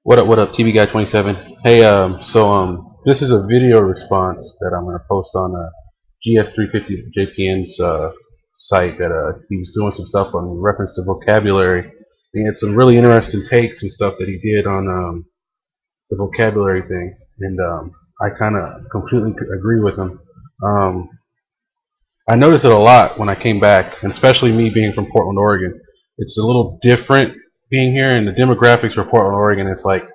What up, TV Guy 27? Hey, this is a video response that I'm gonna post on GS350JPN's site that he was doing some stuff on in reference to vocabulary. He had some really interesting takes and stuff that he did on the vocabulary thing, and I kind of completely agree with him. Um, I noticed it a lot when I came back, and especially me being from Portland, Oregon. It's a little different being here, and the demographics for Portland, Oregon, it's like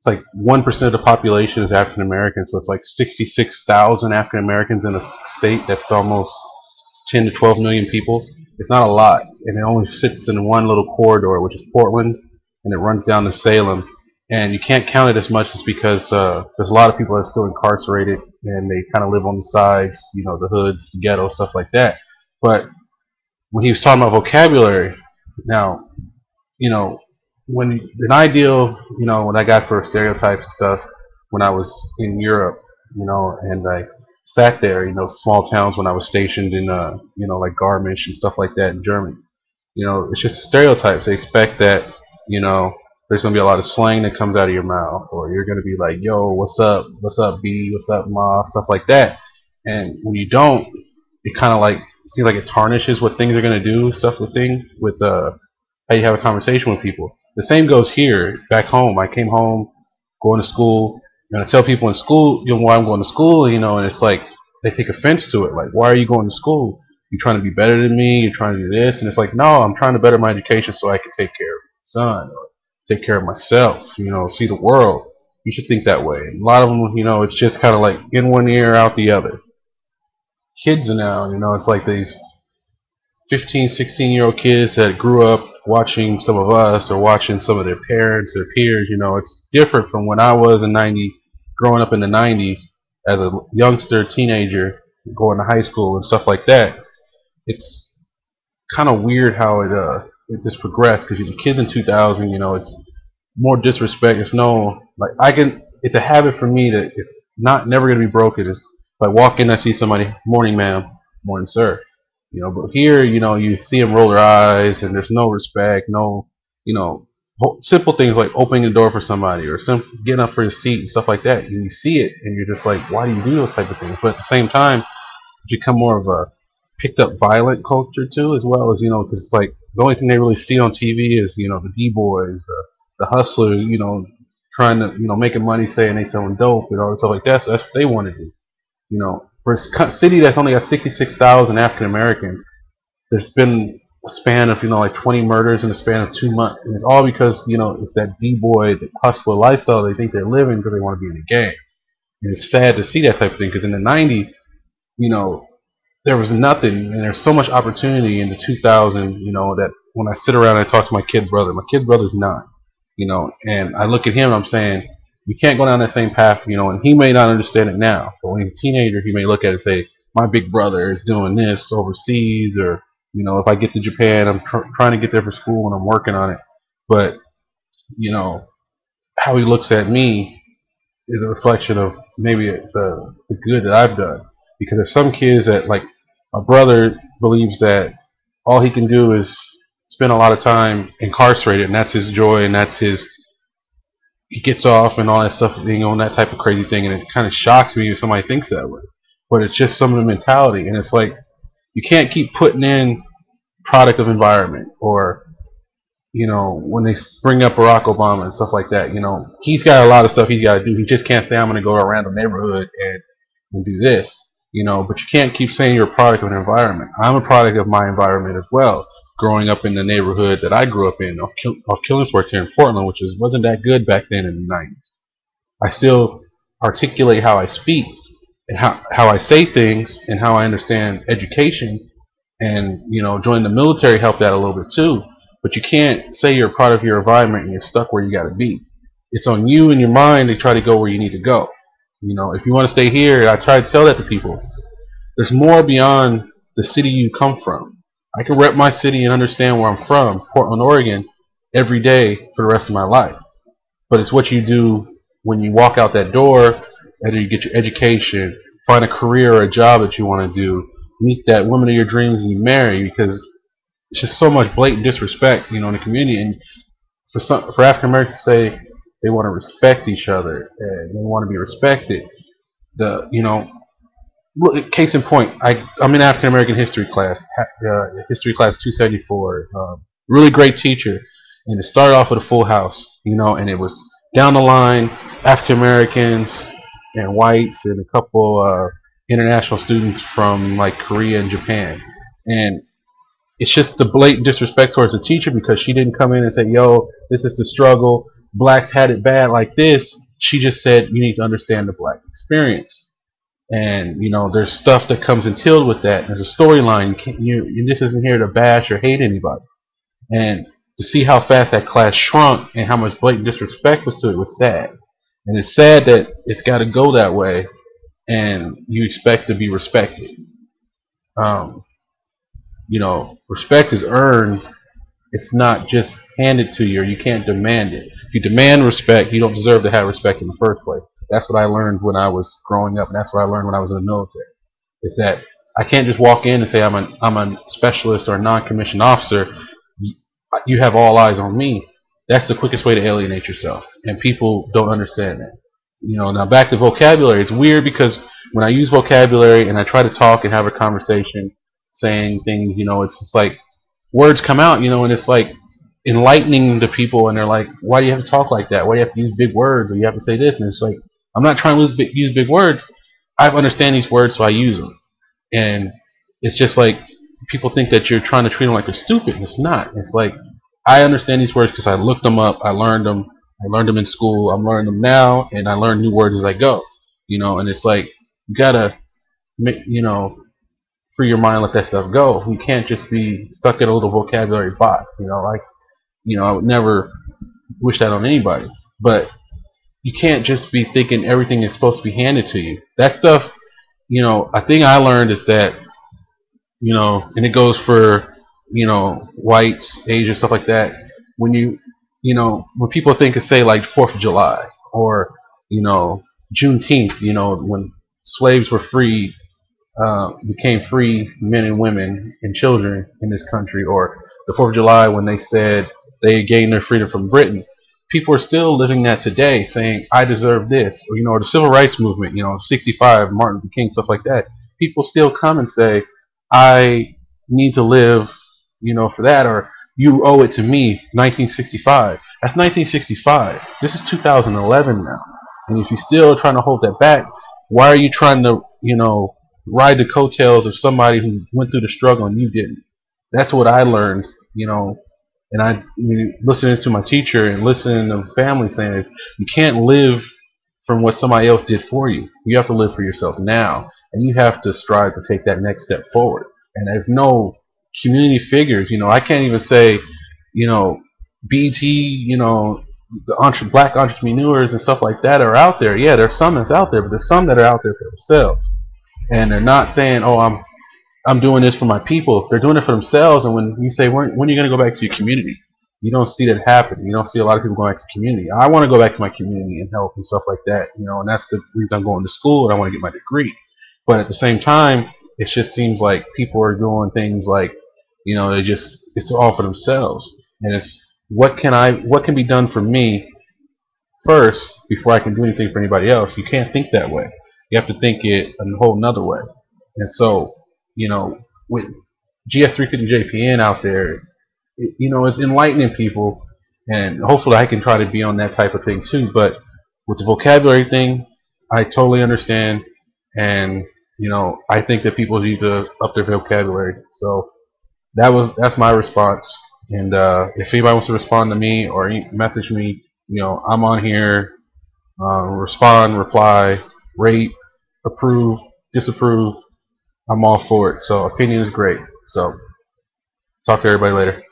1% of the population is African American, so it's like 66,000 African Americans in a state that's almost 10 to 12 million people. It's not a lot, and it only sits in one little corridor, which is Portland, and it runs down to Salem. And you can't count it as much just because there's a lot of people that are still incarcerated, and they kind of live on the sides, the hoods, the ghetto, stuff like that. But when he was talking about vocabulary, now, you know, when an ideal, what I got for stereotypes and stuff when I was in Europe, and I sat there, small towns when I was stationed in, like Garmisch and stuff like that in Germany. It's just stereotypes. They expect that, there's gonna be a lot of slang that comes out of your mouth, or you're gonna be like, "Yo, what's up, B, what's up, Ma," stuff like that. And when you don't, it kind of like seems like it tarnishes what things are gonna do, stuff with things with how you have a conversation with people. The same goes here, back home. I came home, going to school, and I tell people in school, why I'm going to school, and it's like they take offense to it. Like, why are you going to school? You trying to be better than me? You're trying to do this? And it's like, no, I'm trying to better my education so I can take care of my son, or take care of myself, see the world. You should think that way. And a lot of them, it's just kind of like in one ear, out the other. Kids now, it's like these 15, 16-year-old kids that grew up watching some of us or watching some of their parents, their peers. It's different from when I was growing up in the 90s as a youngster, teenager, going to high school and stuff like that. It's kind of weird how it just progressed, because the kids in 2000, it's more disrespect. There's no, like, it's a habit for me that it's not never going to be broken. It's, if I walk in, I see somebody, "Morning, ma'am," "Morning, sir." But here, you see them roll their eyes, and there's no respect, no, simple things like opening the door for somebody, or getting up for your seat and stuff like that. And you see it, and you're just like, why do you do those type of things? But at the same time, it's become more of a picked up violent culture too, as well as, because it's like the only thing they really see on TV is, the D-boys, the hustler, trying to, making money, saying they selling dope and all that stuff like that. So that's what they want to do. For a city that's only got 66,000 African Americans, there's been a span of, like 20 murders in the span of 2 months. And it's all because, it's that D-boy, the hustler lifestyle they think they're living because they want to be in the game. And it's sad to see that type of thing, because in the 90s, there was nothing, and there's so much opportunity in the 2000s, that when I sit around and I talk to my kid brother's 9, and I look at him and I'm saying, you can't go down that same path, and he may not understand it now, but when he's a teenager, he may look at it and say, my big brother is doing this overseas, or, if I get to Japan, I'm trying to get there for school and I'm working on it. But, how he looks at me is a reflection of maybe the good that I've done. Because there's some kids that, like, my brother believes that all he can do is spend a lot of time incarcerated, and that's his joy, and that's his, he gets off and all that stuff, that type of crazy thing. And it kind of shocks me if somebody thinks that way. But it's just some of the mentality, and it's like, you can't keep putting in product of environment, or, when they bring up Barack Obama and stuff like that, he's got a lot of stuff he's got to do. He just can't say, I'm going to go to a random neighborhood and do this. But you can't keep saying you're a product of an environment. I'm a product of my environment as well. Growing up in the neighborhood that I grew up in, off Killingsworth here in Portland, which wasn't that good back then in the 90s. I still articulate how I speak, and how I say things, and how I understand education. And, joining the military helped that a little bit too. But you can't say you're a product of your environment and you're stuck where you got to be. It's on you and your mind to try to go where you need to go. If you want to stay here, I try to tell that to people. There's more beyond the city you come from. I can rep my city and understand where I'm from, Portland, Oregon, every day for the rest of my life. But it's what you do when you walk out that door, whether you get your education, find a career or a job that you want to do, meet that woman of your dreams and you marry, because it's just so much blatant disrespect, in the community. And for African Americans to say, They want to respect each other, and they want to be respected. Look, case in point, I'm in African American history class, history class 274. Really great teacher, and it started off with a full house, and it was down the line African Americans and whites and a couple international students from like Korea and Japan, and it's just the blatant disrespect towards the teacher because she didn't come in and say, "Yo, this is the struggle. Blacks had it bad like this." She just said, "You need to understand the black experience." And there's stuff that comes entailed with that. There's a storyline. You just isn't here to bash or hate anybody. And to see how fast that class shrunk and how much blatant disrespect was to it was sad. And it's sad that it's got to go that way, and you expect to be respected. Um, Respect is earned. It's not just handed to you, or you can't demand it. If you demand respect, you don't deserve to have respect in the first place. That's what I learned when I was growing up, and that's what I learned when I was in the military. Is that I can't just walk in and say I'm a specialist or a non-commissioned officer. You have all eyes on me. That's the quickest way to alienate yourself, and people don't understand that. Now back to vocabulary. It's weird because when I use vocabulary and I try to talk and have a conversation, saying things, it's just like words come out, and it's like enlightening to people, and they're like, "Why do you have to talk like that? Why do you have to use big words? Or you have to say this?" And it's like, I'm not trying to use big words. I understand these words, so I use them. And it's just like people think that you're trying to treat them like they're stupid. And it's not. It's like I understand these words because I looked them up. I learned them. I learned them in school. I'm learning them now, and I learn new words as I go. And it's like you gotta, free your mind, let that stuff go. You can't just be stuck in a little vocabulary box. I would never wish that on anybody. But you can't just be thinking everything is supposed to be handed to you. That stuff, a thing I learned is that, and it goes for, whites, Asian, stuff like that. When when people think of, say, like 4th of July or, Juneteenth, when slaves were freed, became free men and women and children in this country, or the 4th of July when they said they gained their freedom from Britain. People are still living that today, saying, "I deserve this," or the civil rights movement, 65, Martin Luther King, stuff like that. People still come and say, "I need to live, for that," or "You owe it to me." 1965. That's 1965. This is 2011 now, and if you're still trying to hold that back, why are you trying to, ride the coattails of somebody who went through the struggle and you didn't? That's what I learned, and listening to my teacher and listening to family saying is, you can't live from what somebody else did for you. You have to live for yourself now, and you have to strive to take that next step forward. And there's no community figures. I can't even say, BT, the black entrepreneurs and stuff like that are out there. Yeah, there's some that's out there, but there's some that are out there for themselves, and they're not saying, "Oh, I'm doing this for my people." They're doing it for themselves. And when you say, when are you going to go back to your community? You don't see that happen. You don't see a lot of people going back to community. I want to go back to my community and help and stuff like that, and that's the reason I'm going to school, and I want to get my degree. But at the same time, it just seems like people are doing things like, it's all for themselves. And it's, what can be done for me first before I can do anything for anybody else? You can't think that way. You have to think it a whole nother way. And so, with GS350JPN out there, it's enlightening people, and hopefully I can try to be on that type of thing too. But with the vocabulary thing, I totally understand, and I think that people need to up their vocabulary. So that's my response. And if anybody wants to respond to me or message me, I'm on here. Respond, reply, rate, approve, disapprove. I'm all for it. So opinion is great. So talk to everybody later.